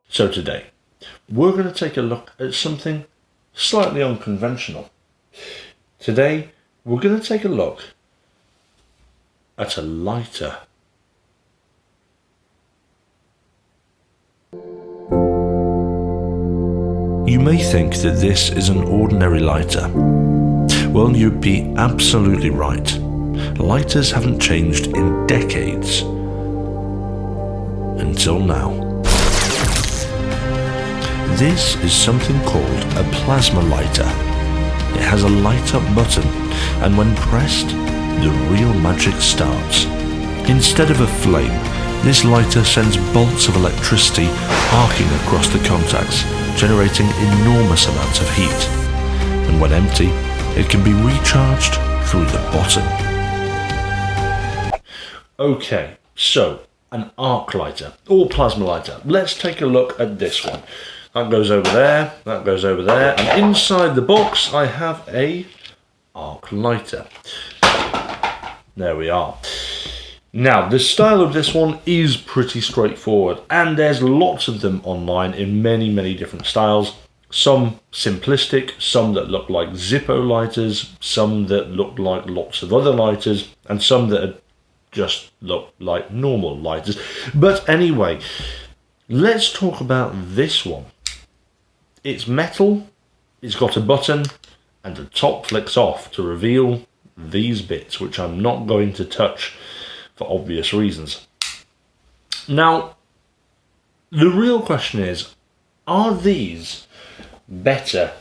So today, we're going to take a look at something slightly unconventional. Today, we're going to take a look at a lighter. You may think that this is an ordinary lighter. Well, you'd be absolutely right. Lighters haven't changed in decades. Until now. This is something called a plasma lighter. It has a light up button, and when pressed, the real magic starts. Instead of a flame, this lighter sends bolts of electricity arcing across the contacts, generating enormous amounts of heat. And when empty, it can be recharged through the bottom. Okay, so an arc lighter or plasma lighter. Let's take a look at this one. That goes over there, that goes over there, and inside the box I have a arc lighter. There we are. Now, the style of this one is pretty straightforward, and there's lots of them online in many different styles. Some simplistic, some that look like Zippo lighters, some that look like lots of other lighters, and some that just look like normal lighters. But anyway, let's talk about this one. It's metal, it's got a button, and the top flicks off to reveal these bits, which I'm not going to touch for obvious reasons. Now, the real question is, are these better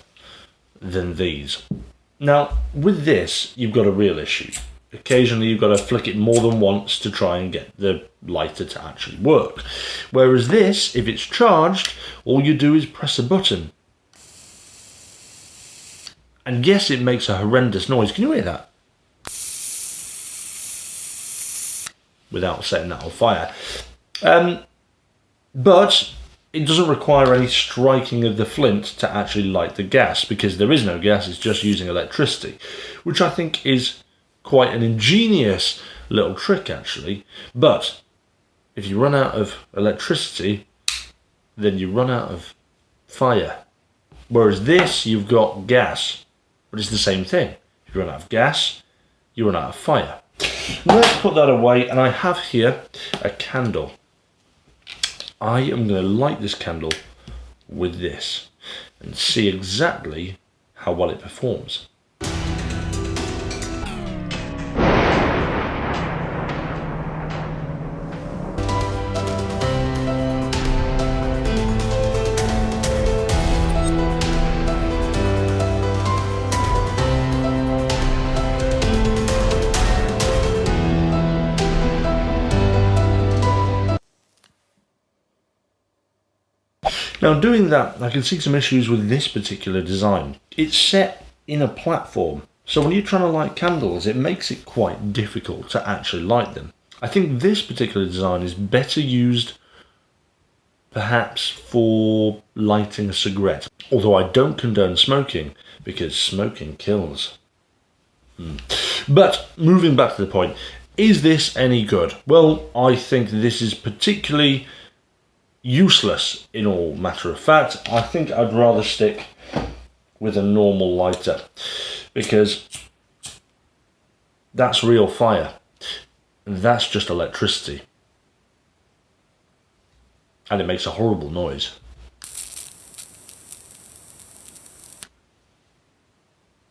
than these? Now, with this, you've got a real issue. Occasionally, you've got to flick it more than once to try and get the lighter to actually work. Whereas this, if it's charged, all you do is press a button. And yes, it makes a horrendous noise. Can you hear that? Without setting that on fire. But it doesn't require any striking of the flint to actually light the gas, because there is no gas, it's just using electricity, which I think is quite an ingenious little trick actually. But if you run out of electricity, then you run out of fire. Whereas this, you've got gas, but it's the same thing. If you run out of gas, you run out of fire. Let's put that away, and I have here a candle. I am going to light this candle with this and see exactly how well it performs. Now, doing that, I can see some issues with this particular design. It's set in a platform, so when you're trying to light candles, it makes it quite difficult to actually light them. I think this particular design is better used, perhaps, for lighting a cigarette. Although I don't condone smoking, because smoking kills. But, moving back to the point, is this any good? Well, I think this is particularly useless in all matter of fact. I think I'd rather stick with a normal lighter, because that's real fire and that's just electricity, and it makes a horrible noise.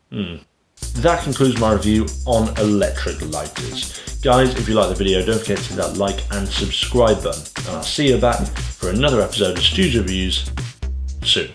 That concludes my review on electric lighters. Guys, if you like the video, don't forget to hit that like and subscribe button, and I'll see you back for another episode of Stu Reviews soon.